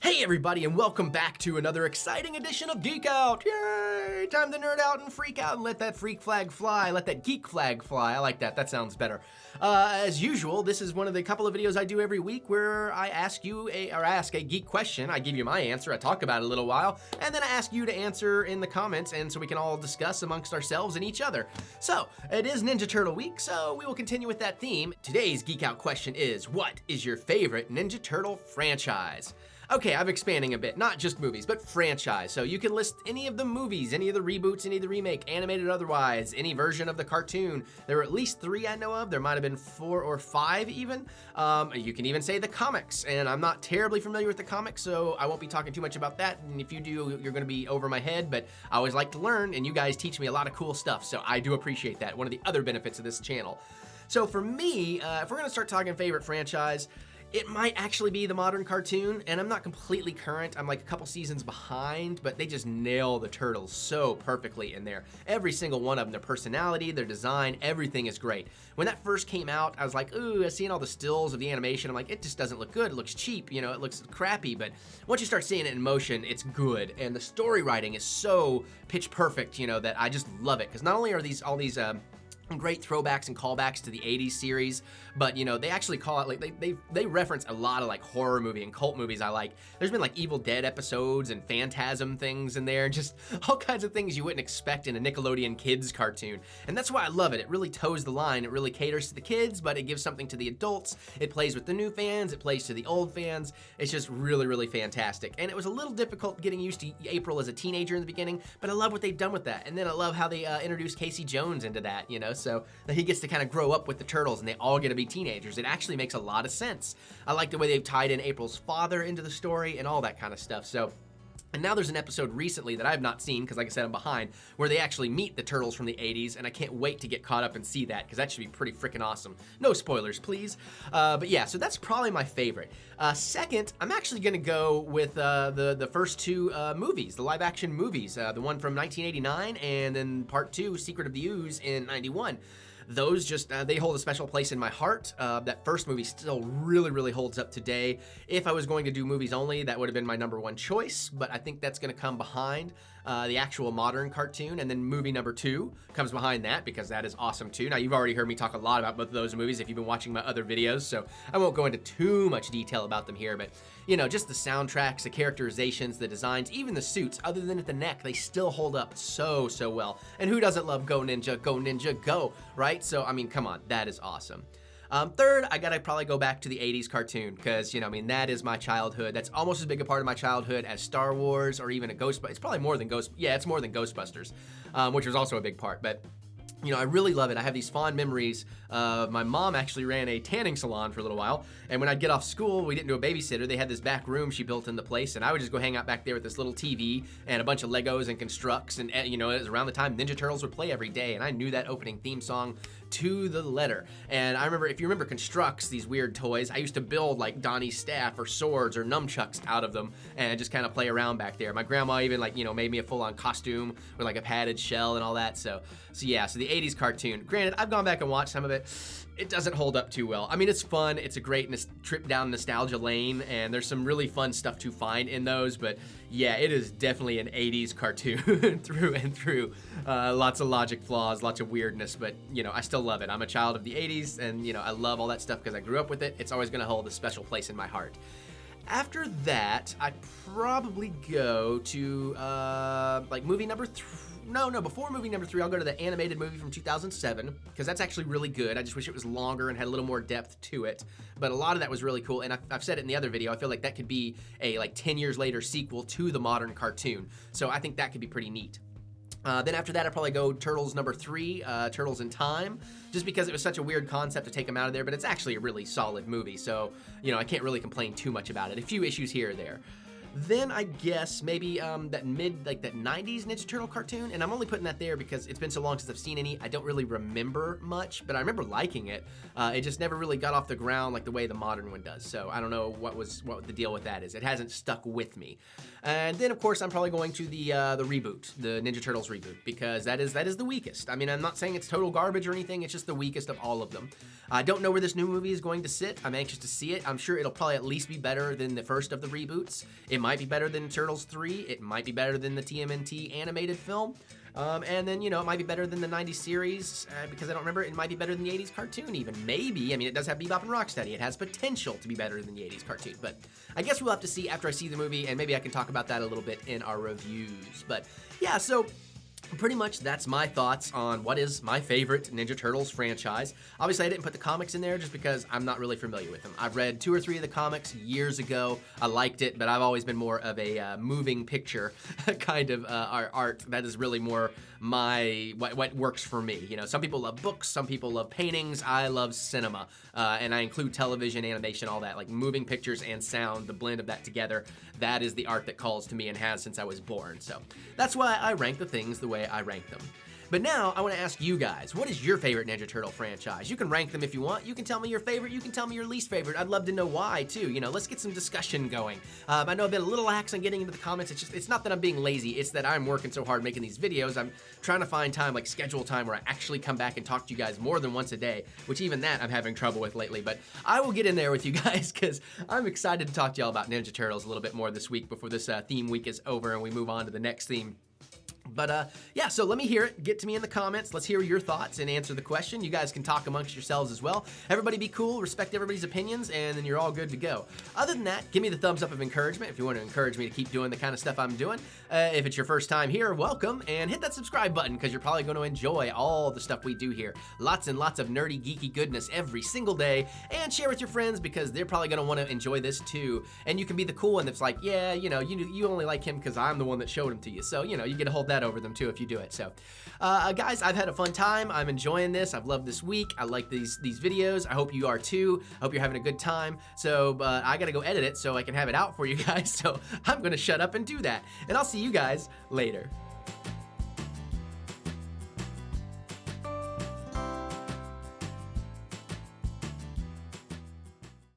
Hey everybody, and welcome back to another exciting edition of Geek Out! Yay! Time to nerd out and freak out and let that freak flag fly, let that geek flag fly. I like that, that sounds better. As usual, this is one of the couple of videos I do every week where I ask a geek question. I give you my answer, I talk about it a little while, and then I ask you to answer in the comments, and so we can all discuss amongst ourselves and each other. So, it is Ninja Turtle week, so we will continue with that theme. Today's Geek Out question is, what is your favorite Ninja Turtle franchise? Okay, I'm expanding a bit, not just movies, but franchise. So you can list any of the movies, any of the reboots, any of the remake, animated or otherwise, any version of the cartoon. There are at least 3 I know of. There might have been 4 or 5 even. You can even say the comics, and I'm not terribly familiar with the comics, so I won't be talking too much about that. And if you do, you're gonna be over my head, but I always like to learn, and you guys teach me a lot of cool stuff, so I do appreciate that. One of the other benefits of this channel. So for me, if we're gonna start talking favorite franchise, it might actually be the modern cartoon, and I'm not completely current. I'm like a couple seasons behind, but they just nail the turtles so perfectly in there. Every single one of them, their personality, their design, everything is great. When that first came out, I was like, ooh, I seen all the stills of the animation. I'm like, it just doesn't look good. It looks cheap, you know, it looks crappy, but once you start seeing it in motion, it's good. And the story writing is so pitch perfect, you know, that I just love it. Because not only are all these great throwbacks and callbacks to the 80s series, but you know, they actually call out, like they reference a lot of like horror movie and cult movies I like. There's been like Evil Dead episodes and Phantasm things in there, just all kinds of things you wouldn't expect in a Nickelodeon kids cartoon. And that's why I love it. It really toes the line. It really caters to the kids, but it gives something to the adults. It plays with the new fans, it plays to the old fans. It's just really, really fantastic. And it was a little difficult getting used to April as a teenager in the beginning, but I love what they've done with that. And then I love how they introduced Casey Jones into that, you know, so that he gets to kind of grow up with the turtles and they all get to be teenagers. It actually makes a lot of sense. I like the way they've tied in April's father into the story and all that kind of stuff. So, and now there's an episode recently that I've not seen, because like I said, I'm behind, where they actually meet the turtles from the 80s, and I can't wait to get caught up and see that, because that should be pretty freaking awesome. No spoilers, please. But yeah, so that's probably my favorite. Second, I'm actually gonna go with the first 2 movies, the live action movies, the one from 1989, and then part 2, Secret of the Ooze in 91. Those just, they hold a special place in my heart. That first movie still really, really holds up today. If I was going to do movies only, that would have been my #1 choice, but I think that's gonna come behind the actual modern cartoon, and then movie #2 comes behind that, because that is awesome too. Now, you've already heard me talk a lot about both of those movies if you've been watching my other videos, so I won't go into too much detail about them here, but you know, just the soundtracks, the characterizations, the designs, even the suits, other than at the neck, they still hold up so, so well. And who doesn't love Go Ninja, Go, right? So, I mean, come on, that is awesome. Third, I gotta probably go back to the 80s cartoon, because, you know, I mean, that is my childhood. That's almost as big a part of my childhood as Star Wars or even a Ghostbusters. It's probably more than it's more than Ghostbusters, which was also a big part, but you know, I really love it. I have these fond memories. My mom actually ran a tanning salon for a little while, and when I'd get off school, we didn't do a babysitter. They had this back room she built in the place, and I would just go hang out back there with this little TV and a bunch of Legos and constructs, and you know, it was around the time Ninja Turtles would play every day, and I knew that opening theme song to the letter. And I remember, if you remember constructs, these weird toys, I used to build like Donnie's staff or swords or nunchucks out of them and just kind of play around back there. My grandma even, like, you know, made me a full-on costume with like a padded shell and all that. So yeah, so the 80s cartoon. Granted, I've gone back and watched some of it. It doesn't hold up too well. I mean, it's fun. It's a great trip down nostalgia lane, and there's some really fun stuff to find in those, but yeah, it is definitely an 80s cartoon through and through. Lots of logic flaws, lots of weirdness, but you know, I still love it. I'm a child of the 80s, and you know, I love all that stuff because I grew up with it. It's always gonna hold a special place in my heart. After that, I'd probably go to like movie number 3. Before movie number 3, I'll go to the animated movie from 2007, because that's actually really good. I just wish it was longer and had a little more depth to it, but a lot of that was really cool, and I've said it in the other video, I feel like that could be a like 10 years later sequel to the modern cartoon, so I think that could be pretty neat. Then after that, I'd probably go Turtles number 3, Turtles in Time, just because it was such a weird concept to take them out of there, but it's actually a really solid movie, so, you know, I can't really complain too much about it. A few issues here or there. Then I guess maybe that that 90s Ninja Turtle cartoon, and I'm only putting that there because it's been so long since I've seen any. I don't really remember much, but I remember liking it. It just never really got off the ground like the way the modern one does. So I don't know what the deal with that is. It hasn't stuck with me. And then of course I'm probably going to the reboot, the Ninja Turtles reboot, because that is the weakest. I mean, I'm not saying it's total garbage or anything. It's just the weakest of all of them. I don't know where this new movie is going to sit. I'm anxious to see it. I'm sure it'll probably at least be better than the first of the reboots. It might be better than Turtles 3. It might be better than the TMNT animated film. And then, it might be better than the 90s series, because I don't remember. It might be better than the 80s cartoon even. Maybe. I mean, it does have Bebop and Rocksteady. It has potential to be better than the 80s cartoon. But I guess we'll have to see after I see the movie, and maybe I can talk about that a little bit in our reviews. But yeah, so pretty much that's my thoughts on what is my favorite Ninja Turtles franchise. Obviously, I didn't put the comics in there just because I'm not really familiar with them. I've read 2 or 3 of the comics years ago. I liked it, but I've always been more of a moving picture kind of art. That is really more what works for me. Some people love books, some people love paintings. I love cinema, and I include television, animation, all that, like moving pictures and sound, the blend of that together. That is the art that calls to me and has since I was born. So that's why I rank the things the way I rank them. But now I want to ask you guys, what is your favorite Ninja Turtle franchise? You can rank them if you want. You can tell me your favorite. You can tell me your least favorite. I'd love to know why too. Let's get some discussion going. I know I've been a little lax on getting into the comments. It's not that I'm being lazy. It's that I'm working so hard making these videos. I'm trying to find time, like schedule time where I actually come back and talk to you guys more than once a day, which even that I'm having trouble with lately. But I will get in there with you guys because I'm excited to talk to y'all about Ninja Turtles a little bit more this week before this theme week is over and we move on to the next theme. But yeah, so let me hear it. Get to me in the comments. Let's hear your thoughts and answer the question. You guys can talk amongst yourselves as well. Everybody be cool, respect everybody's opinions, and then you're all good to go. Other than that, give me the thumbs up of encouragement if you want to encourage me to keep doing the kind of stuff I'm doing. If it's your first time here, welcome, and hit that subscribe button because you're probably going to enjoy all the stuff we do here. Lots and lots of nerdy, geeky goodness every single day, and share with your friends because they're probably going to want to enjoy this too. And you can be the cool one that's like, yeah, you only like him because I'm the one that showed him to you. So, you get to hold that over them too if you do it. So guys, I've had a fun time. I'm enjoying this. I've loved this week. I like these videos. I hope you are too. I hope you're having a good time. So I gotta go edit it so I can have it out for you guys. So I'm gonna shut up and do that, and I'll see you guys later.